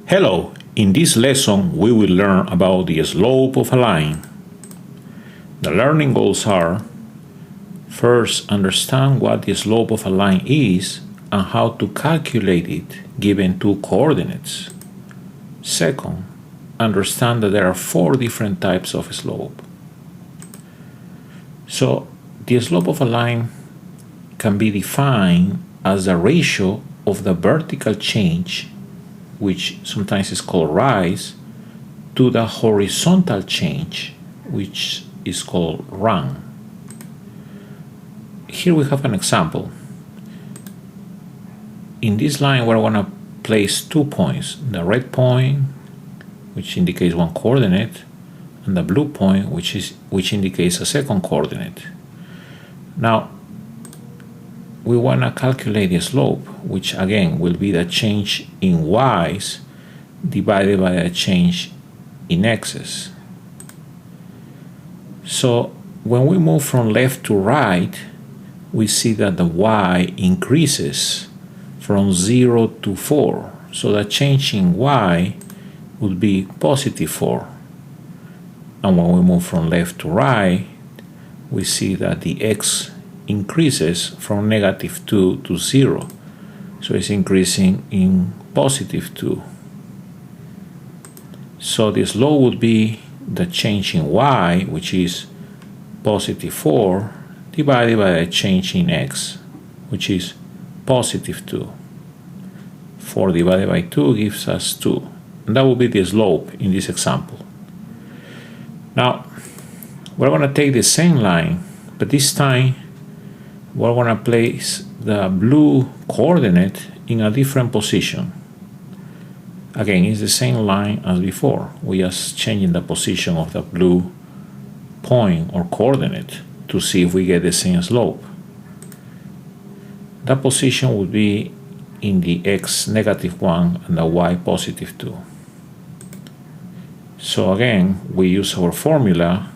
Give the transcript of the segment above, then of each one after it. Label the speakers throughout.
Speaker 1: Hello, in this lesson we will learn about the slope of a line. The learning goals are: first, understand what the slope of a line is and how to calculate it given two coordinates. Second, understand that there are four different types of slope. So, the slope of a line can be defined as the ratio of the vertical change, which sometimes is called rise, to the horizontal change, which is called run. Here we have an example. In this line we're going to place 2 points, the red point, which indicates one coordinate, and the blue point, which indicates a second coordinate. Now we want to calculate the slope, which again will be the change in y's divided by the change in x's. So when we move from left to right, we see that the y increases from 0 to 4. So the change in y would be positive 4. And when we move from left to right, we see that the x increases from negative 2 to 0. So it's increasing in positive 2. So the slope would be the change in y, which is positive 4, divided by the change in x, which is positive 2. 4 divided by 2 gives us 2. And that will be the slope in this example. Now, we're going to take the same line, but this time we're going to place the blue coordinate in a different position. Again, it's the same line as before. We are just changing the position of the blue point or coordinate to see if we get the same slope. That position would be in the x negative 1 and the y positive 2. So again, we use our formula,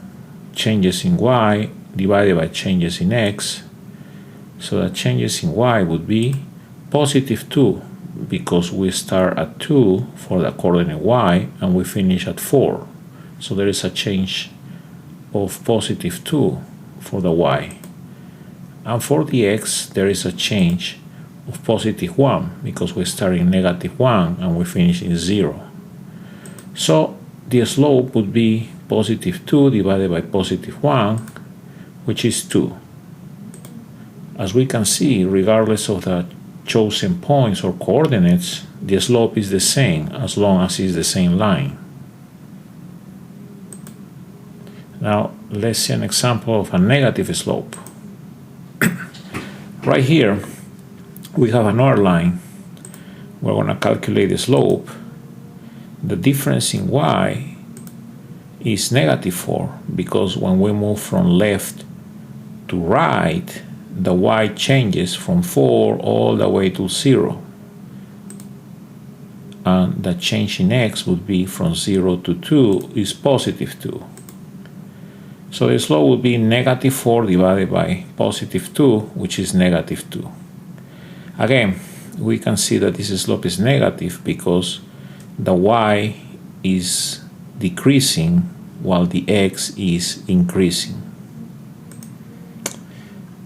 Speaker 1: changes in y divided by changes in x. So the changes in y would be positive 2, because we start at 2 for the coordinate y and we finish at 4. So there is a change of positive 2 for the y. And for the x, there is a change of positive 1, because we start in negative 1 and we finish in 0. So the slope would be positive 2 divided by positive 1, which is 2. As we can see, regardless of the chosen points or coordinates, the slope is the same as long as it's the same line. Now let's see an example of a negative slope. Right here we have another line. We're going to calculate the slope. The difference in y is negative 4, because when we move from left to right, the y changes from 4 all the way to 0. And the change in x would be from 0 to 2 is positive 2. So the slope would be negative 4 divided by positive 2, which is negative 2. Again, we can see that this slope is negative because the y is decreasing while the x is increasing.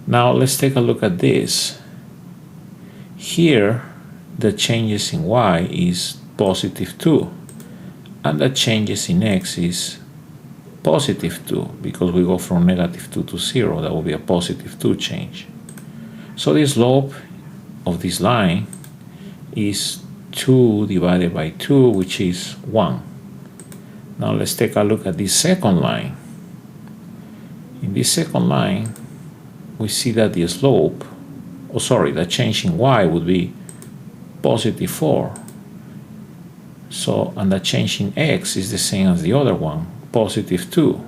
Speaker 1: Now let's take a look at this. Here the changes in y is positive 2 and the changes in x is positive 2, because we go from negative 2 to 0. That will be a positive 2 change. So the slope of this line is 2 divided by 2, which is 1. Now let's take a look at this second line. In this second line, we see that the slope, the change in y would be positive 4. So, and the change in x is the same as the other one, positive 2.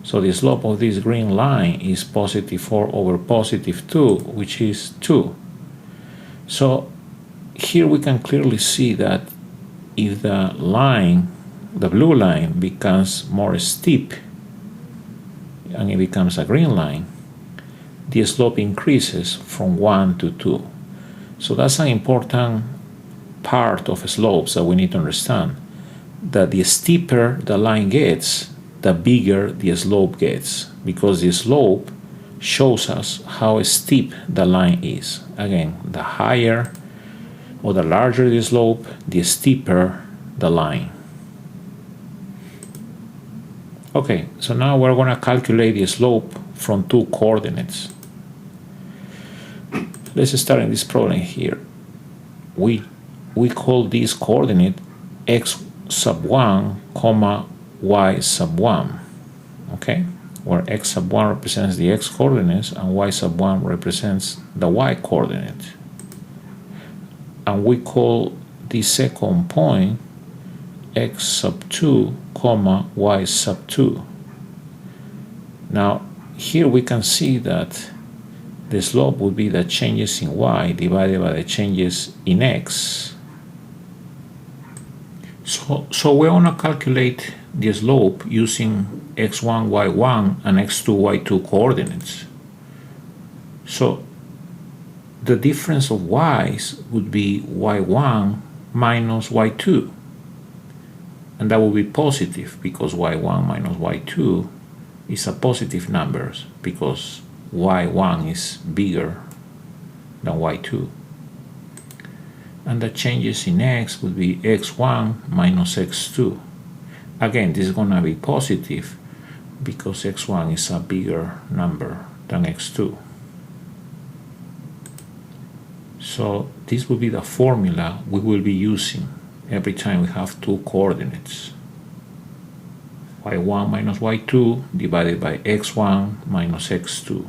Speaker 1: So the slope of this green line is positive 4 over positive 2, which is 2. So here we can clearly see that if the line, the blue line, becomes more steep and it becomes a green line, the slope increases from 1 to 2. So that's an important part of slopes that we need to understand, that the steeper the line gets, the bigger the slope gets, because the slope shows us how steep the line is. Again, the higher or the larger the slope, the steeper the line. Okay, so now we're going to calculate the slope from two coordinates. Let's start in this problem here. We call this coordinate x sub 1 comma y sub 1, okay, where x sub 1 represents the x coordinates and y sub 1 represents the y coordinate. And we call the second point x sub 2 comma y sub 2. Now here we can see that the slope would be the changes in y divided by the changes in x. So we want to calculate the slope using x1, y1 and x2, y2 coordinates. So the difference of y's would be y1 minus y2. And that will be positive because y1 minus y2 is a positive number because y1 is bigger than y2. And the changes in x would be x1 minus x2. Again, this is going to be positive because x1 is a bigger number than x2. So this will be the formula we will be using every time we have two coordinates. y1 minus y2 divided by x1 minus x2.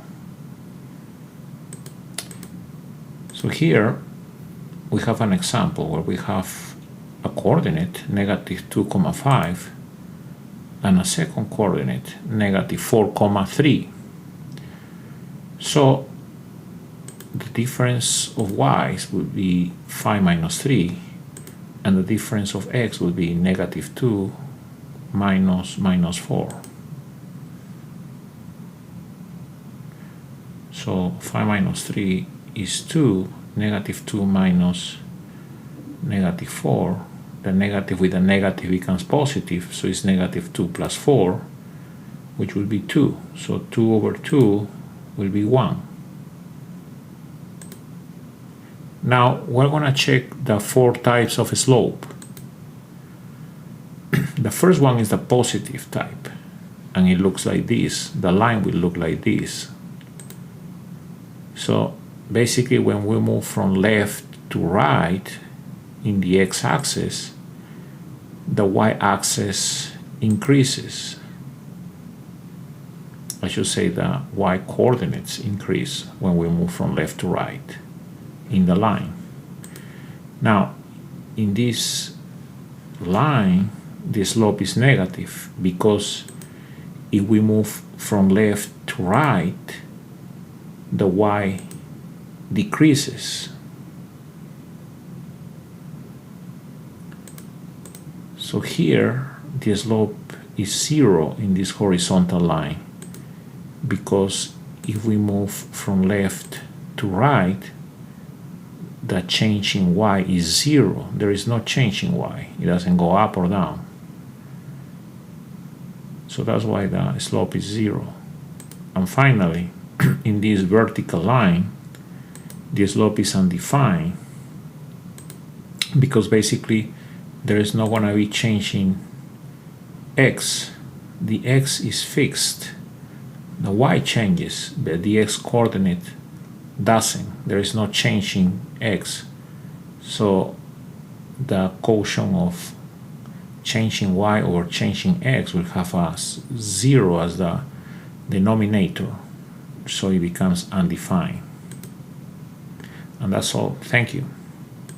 Speaker 1: So here we have an example where we have a coordinate negative 2,5 and a second coordinate negative 4,3. So the difference of y's would be 5 minus 3, and the difference of x would be negative 2 minus 4. So 5 minus 3 is 2, negative 2 minus negative 4. The negative with the negative becomes positive, so it's negative 2 plus 4, which will be 2. So 2 over 2 will be 1. Now we're going to check the 4 types of slope. The first one is the positive type, and it looks like this. The line will look like this. So basically when we move from left to right in the x-axis, the y-axis increases. I should say the y-coordinates increase when we move from left to right in the line. Now, in this line, the slope is negative because if we move from left to right, the y decreases. So here, the slope is 0 in this horizontal line because if we move from left to right, the change in y is 0. There is no change in y. It doesn't go up or down. So that's why the slope is 0. And finally, in this vertical line, the slope is undefined because basically there is not going to be change in x. The x is fixed. The y changes, but the x coordinate doesn't. There is no change in x. So the quotient of changing y or changing x will have a 0 as the denominator. So it becomes undefined. And that's all. Thank you.